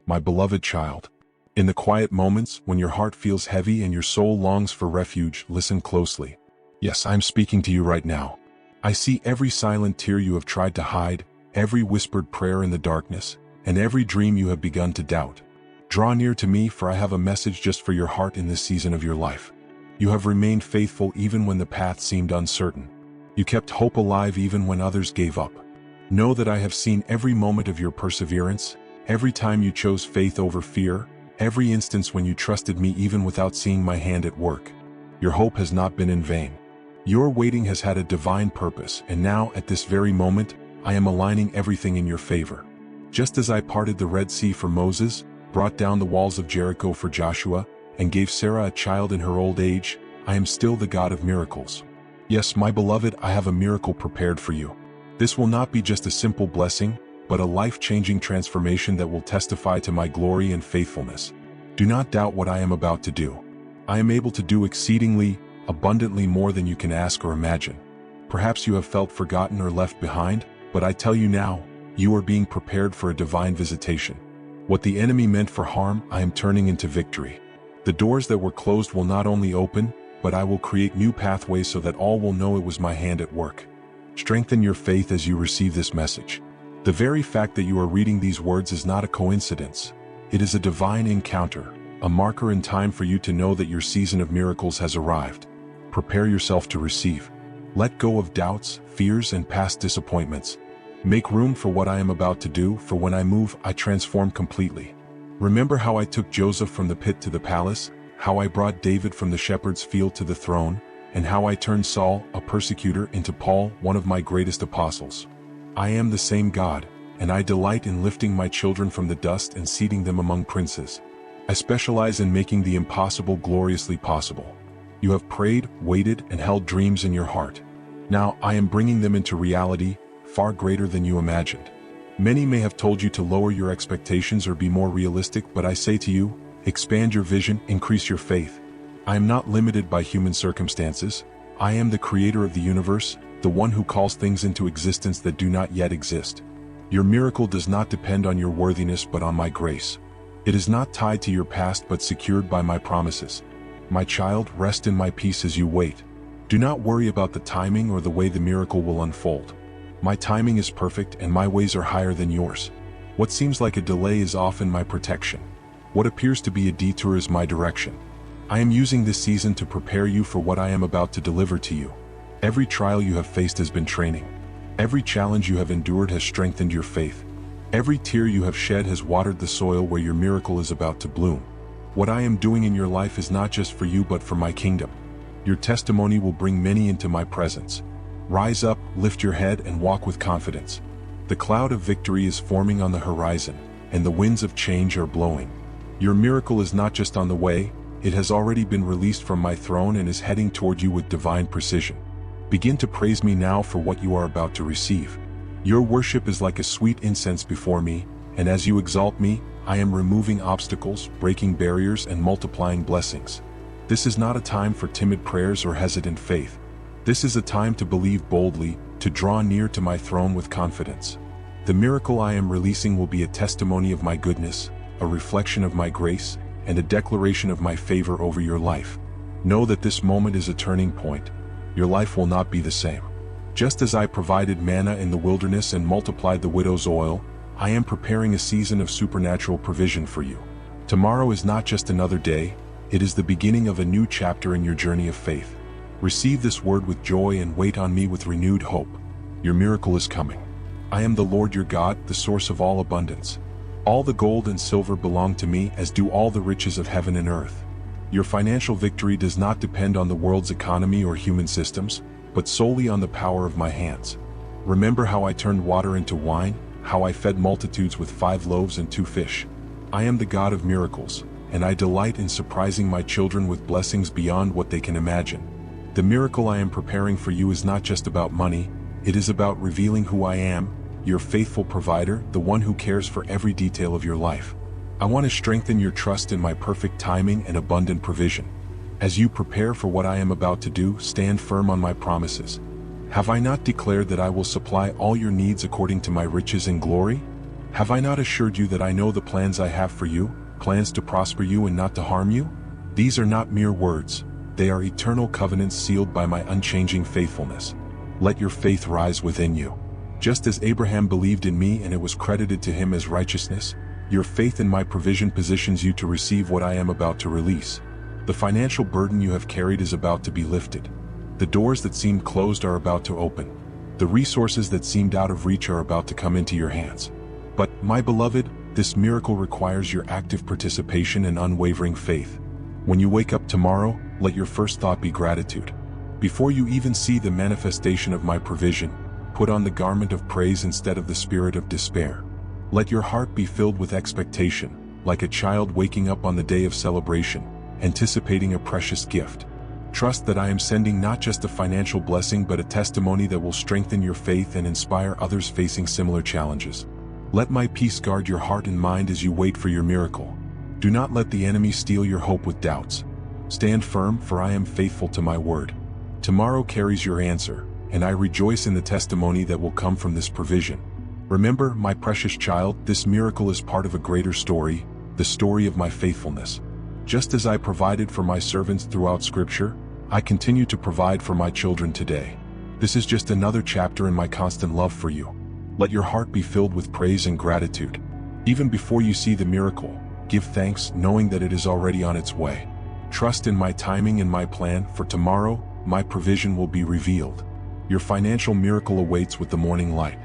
my beloved child. In the quiet moments, when your heart feels heavy and your soul longs for refuge, listen closely. Yes, I'm speaking to you right now. I see every silent tear you have tried to hide, every whispered prayer in the darkness, and every dream you have begun to doubt. Draw near to me, for I have a message just for your heart in this season of your life. You have remained faithful even when the path seemed uncertain. You kept hope alive even when others gave up. Know that I have seen every moment of your perseverance, every time you chose faith over fear, every instance when you trusted me even without seeing my hand at work. Your hope has not been in vain. Your waiting has had a divine purpose, and now, at this very moment, I am aligning everything in your favor. Just as I parted the Red Sea for Moses, brought down the walls of Jericho for Joshua, and gave Sarah a child in her old age, I am still the God of miracles. Yes, my beloved, I have a miracle prepared for you. This will not be just a simple blessing, but a life-changing transformation that will testify to my glory and faithfulness. Do not doubt what I am about to do. I am able to do exceedingly, abundantly more than you can ask or imagine. Perhaps you have felt forgotten or left behind, but I tell you now, you are being prepared for a divine visitation. What the enemy meant for harm, I am turning into victory. The doors that were closed will not only open, but I will create new pathways so that all will know it was my hand at work. Strengthen your faith as you receive this message. The very fact that you are reading these words is not a coincidence. It is a divine encounter, a marker in time for you to know that your season of miracles has arrived. Prepare yourself to receive. Let go of doubts, fears, and past disappointments. Make room for what I am about to do, for when I move, I transform completely. Remember how I took Joseph from the pit to the palace, how I brought David from the shepherd's field to the throne, and how I turned Saul, a persecutor, into Paul, one of my greatest apostles. I am the same God, and I delight in lifting my children from the dust and seating them among princes. I specialize in making the impossible gloriously possible. You have prayed, waited, and held dreams in your heart. Now I am bringing them into reality, far greater than you imagined. Many may have told you to lower your expectations or be more realistic, but I say to you, expand your vision, increase your faith. I am not limited by human circumstances. I am the creator of the universe, the one who calls things into existence that do not yet exist. Your miracle does not depend on your worthiness but on my grace. It is not tied to your past but secured by my promises. My child, rest in my peace as you wait. Do not worry about the timing or the way the miracle will unfold. My timing is perfect and my ways are higher than yours. What seems like a delay is often my protection. What appears to be a detour is my direction. I am using this season to prepare you for what I am about to deliver to you. Every trial you have faced has been training. Every challenge you have endured has strengthened your faith. Every tear you have shed has watered the soil where your miracle is about to bloom. What I am doing in your life is not just for you but for my kingdom. Your testimony will bring many into my presence. Rise up, lift your head, and walk with confidence. The cloud of victory is forming on the horizon, and the winds of change are blowing. Your miracle is not just on the way, it has already been released from my throne and is heading toward you with divine precision. Begin to praise me now for what you are about to receive. Your worship is like a sweet incense before me, and as you exalt me, I am removing obstacles, breaking barriers, and multiplying blessings. This is not a time for timid prayers or hesitant faith. This is a time to believe boldly, to draw near to my throne with confidence. The miracle I am releasing will be a testimony of my goodness, a reflection of my grace, and a declaration of my favor over your life. Know that this moment is a turning point. Your life will not be the same. Just as I provided manna in the wilderness and multiplied the widow's oil, I am preparing a season of supernatural provision for you. Tomorrow is not just another day, it is the beginning of a new chapter in your journey of faith. Receive this word with joy and wait on me with renewed hope. Your miracle is coming. I am the Lord your God, the source of all abundance. All the gold and silver belong to me, as do all the riches of heaven and earth. Your financial victory does not depend on the world's economy or human systems, but solely on the power of my hands. Remember how I turned water into wine, how I fed multitudes with 5 loaves and 2 fish. I am the God of miracles, and I delight in surprising my children with blessings beyond what they can imagine. The miracle I am preparing for you is not just about money, it is about revealing who I am, your faithful provider, the one who cares for every detail of your life. I want to strengthen your trust in my perfect timing and abundant provision. As you prepare for what I am about to do, stand firm on my promises. Have I not declared that I will supply all your needs according to my riches and glory? Have I not assured you that I know the plans I have for you, plans to prosper you and not to harm you? These are not mere words, they are eternal covenants sealed by my unchanging faithfulness. Let your faith rise within you. Just as Abraham believed in me and it was credited to him as righteousness, your faith in my provision positions you to receive what I am about to release. The financial burden you have carried is about to be lifted. The doors that seemed closed are about to open. The resources that seemed out of reach are about to come into your hands. But, my beloved, this miracle requires your active participation and unwavering faith. When you wake up tomorrow, let your first thought be gratitude. Before you even see the manifestation of my provision, put on the garment of praise instead of the spirit of despair. Let your heart be filled with expectation, like a child waking up on the day of celebration, anticipating a precious gift. Trust that I am sending not just a financial blessing but a testimony that will strengthen your faith and inspire others facing similar challenges. Let my peace guard your heart and mind as you wait for your miracle. Do not let the enemy steal your hope with doubts. Stand firm, for I am faithful to my word. Tomorrow carries your answer, and I rejoice in the testimony that will come from this provision. Remember, my precious child, this miracle is part of a greater story, the story of my faithfulness. Just as I provided for my servants throughout Scripture, I continue to provide for my children today. This is just another chapter in my constant love for you. Let your heart be filled with praise and gratitude. Even before you see the miracle, give thanks, knowing that it is already on its way. Trust in my timing and my plan, for tomorrow, my provision will be revealed. Your financial miracle awaits with the morning light.